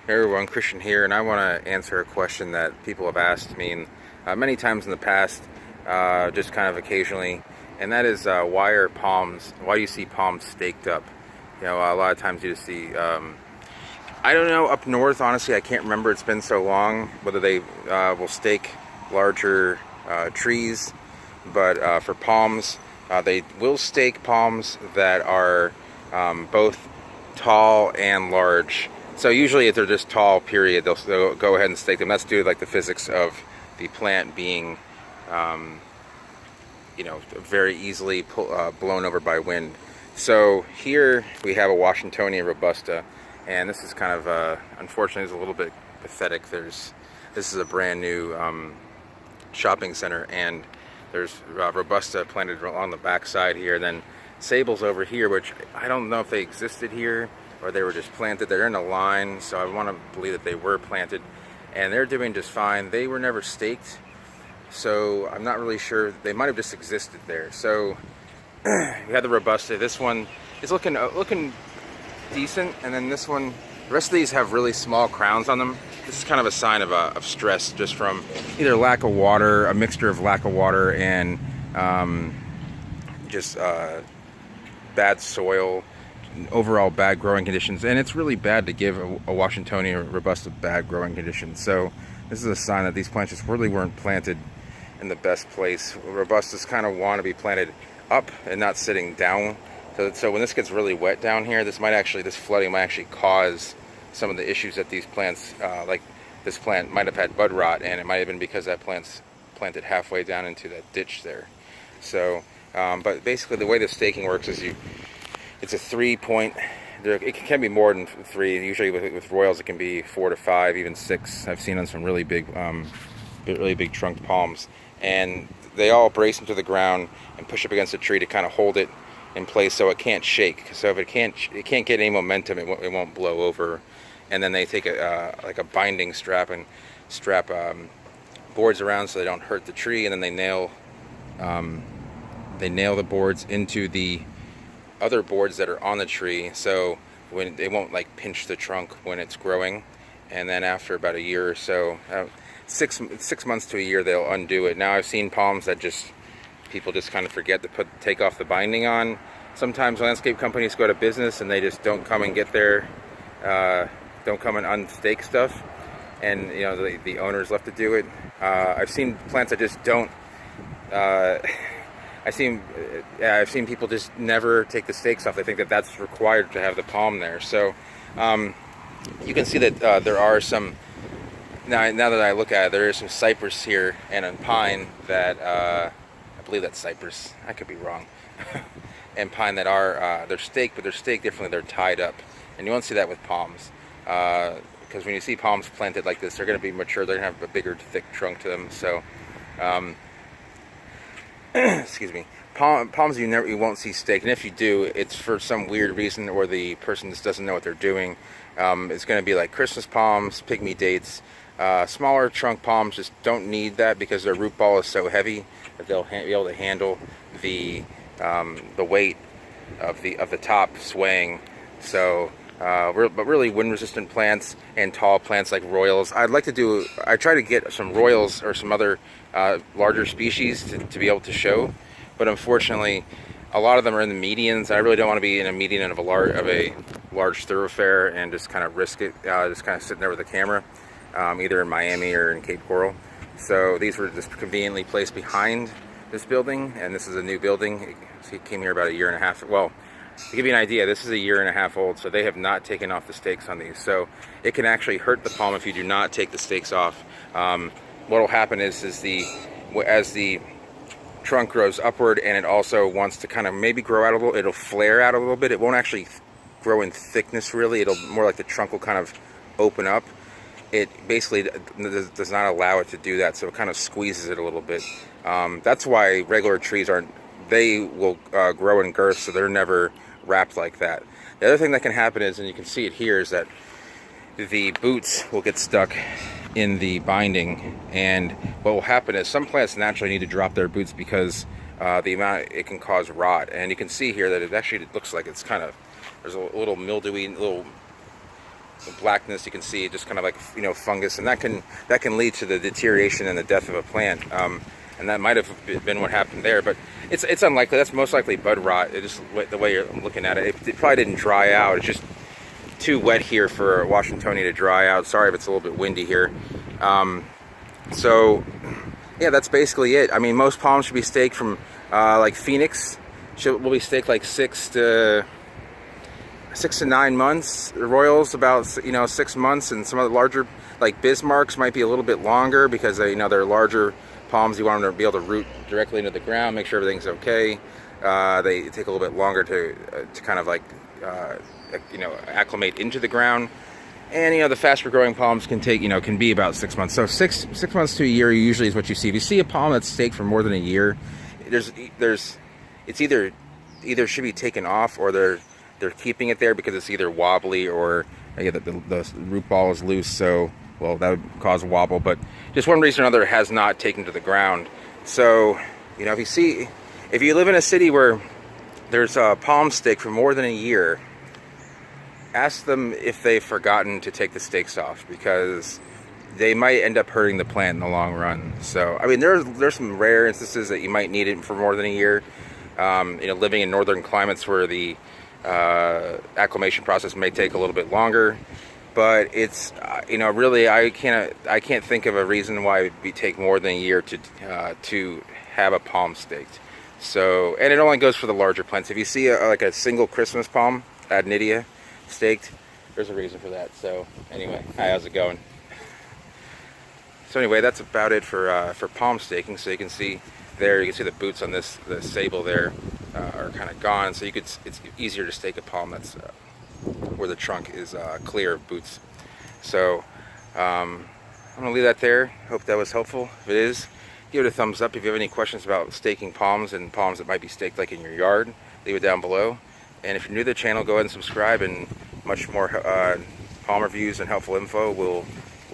Hey everyone, Christian here, and I want to answer a question that people have asked me many times in the past, just kind of occasionally, and that is why do you see palms staked up? A lot of times you just see, I don't know, up north, honestly, I can't remember, it's been so long, whether they will stake larger trees, but for palms, they will stake palms that are both tall and large. So usually if they're just tall, period, they'll go ahead and stake them. That's due to like the physics of the plant being, um, very easily blown over by wind. So here we have a Washingtonia robusta, and this is kind of, unfortunately, it's a little bit pathetic. This is a brand new shopping center, and there's robusta planted on the back side here. Then sables over here, which I don't know if they existed here or they were just planted. They're in a line, so I want to believe that they were planted, and they're doing just fine. They were never staked, so I'm not really sure. They might have just existed there. So we had the robusta. This one is looking decent, and then this one. The rest of these have really small crowns on them. This is kind of a sign of stress, just from either lack of water, a mixture of lack of water and just bad soil, overall bad growing conditions. And it's really bad to give a Washingtonia robusta bad growing conditions. So this is a sign that these plants just really weren't planted in the best place. Robustas kind of want to be planted up and not sitting down. So when this gets really wet down here, this flooding might actually cause some of the issues that these plants, like this plant might have had bud rot, and it might have been because that plant's planted halfway down into that ditch there. So, but basically the way the staking works is it's a 3-point. It can be more than 3. Usually with royals it can be 4 to 5, even 6. I've seen on some really big trunked palms, and they all brace into the ground and push up against the tree to kind of hold it in place so it can't shake. So if it can't get any momentum, it won't blow over. And then they take like a binding strap and strap boards around so they don't hurt the tree, and then they nail the boards into the other boards that are on the tree, so when they won't like pinch the trunk when it's growing. And then after about a year or so, 6 months to a year, they'll undo it. Now I've seen palms that people just kind of forget to take off the binding on. Sometimes landscape companies go to business and they just don't come and get don't come and unstake stuff, and the owners left to do it. I've seen plants that just don't. I've seen people just never take the stakes off. They think that that's required to have the palm there. So you can see that there are some. Now that I look at it, there is some cypress here and a pine that I believe that's cypress. I could be wrong. And pine that are they're staked, but they're staked differently. They're tied up, and you won't see that with palms. Because when you see palms planted like this, they're going to be mature. They're going to have a bigger, thick trunk to them. So, excuse me. Palms you won't see staked, and if you do, it's for some weird reason, or the person just doesn't know what they're doing. It's going to be like Christmas palms, pygmy dates. Smaller trunk palms just don't need that because their root ball is so heavy that they'll be able to handle the weight of the top swaying. So. But really wind-resistant plants and tall plants like royals. I try to get some royals or some other larger species to be able to show, but unfortunately, a lot of them are in the medians. I really don't want to be in a median of a large thoroughfare and just kind of risk it, just kind of sitting there with a camera, either in Miami or in Cape Coral. So these were just conveniently placed behind this building, and this is a new building. It came here about a year and a half. Well, to give you an idea, this is a year and a half old, so they have not taken off the stakes on these. So it can actually hurt the palm if you do not take the stakes off. What will happen is as the trunk grows upward and it also wants to kind of maybe grow out a little, it'll flare out a little bit. It won't actually grow in thickness really. It'll more like the trunk will kind of open up. It basically does not allow it to do that, so it kind of squeezes it a little bit. That's why regular trees they will grow in girth, so they're never wrapped like that. The other thing that can happen is, and you can see it here, is that the boots will get stuck in the binding, and what will happen is some plants naturally need to drop their boots because the amount it can cause rot. And you can see here that it looks like it's kind of, there's a little mildewy, little blackness. You can see just kind of like, you know, fungus, and that can lead to the deterioration and the death of a plant. And that might have been what happened there, but it's unlikely. That's most likely bud rot. It just the way you're looking at it. It probably didn't dry out. It's just too wet here for Washingtonia to dry out. Sorry if it's a little bit windy here. So yeah, that's basically it. I mean, most palms should be staked from like Phoenix will be staked like 6 to 9 months. The Royals about, you know, 6 months, and some of the larger like Bismarcks might be a little bit longer because they, you know, they're larger palms. You want them to be able to root directly into the ground, make sure everything's okay. They take a little bit longer to kind of like you know, acclimate into the ground. And, you know, the faster growing palms can take, you know, can be about 6 months. So six months to a year usually is what you see. If you see a palm that's staked for more than a year, it's either should be taken off, or they're keeping it there because it's either wobbly or the root ball is loose. So, well, that would cause a wobble, but just one reason or another it has not taken to the ground. So, you know, if you live in a city where there's a palm stake for more than a year, ask them if they've forgotten to take the stakes off, because they might end up hurting the plant in the long run. So, I mean, there's some rare instances that you might need it for more than a year. You know, living in northern climates where the acclimation process may take a little bit longer, but it's you know, really I can't think of a reason why it would take more than a year to have a palm staked. So, and it only goes for the larger plants. If you see like a single Christmas palm, Adnidia, staked, there's a reason for that. So anyway, hi, how's it going? So anyway, that's about it for palm staking. So you can see there, you can see the boots on the sable there are kind of gone. So it's easier to stake a palm that's where the trunk is clear of boots. So I'm gonna leave that there. Hope that was helpful. If it is, give it a thumbs up. If you have any questions about staking palms and palms that might be staked like in your yard, leave it down below. And if you're new to the channel, go ahead and subscribe, and much more palm reviews and helpful info will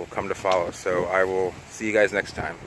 come to follow. So I will see you guys next time.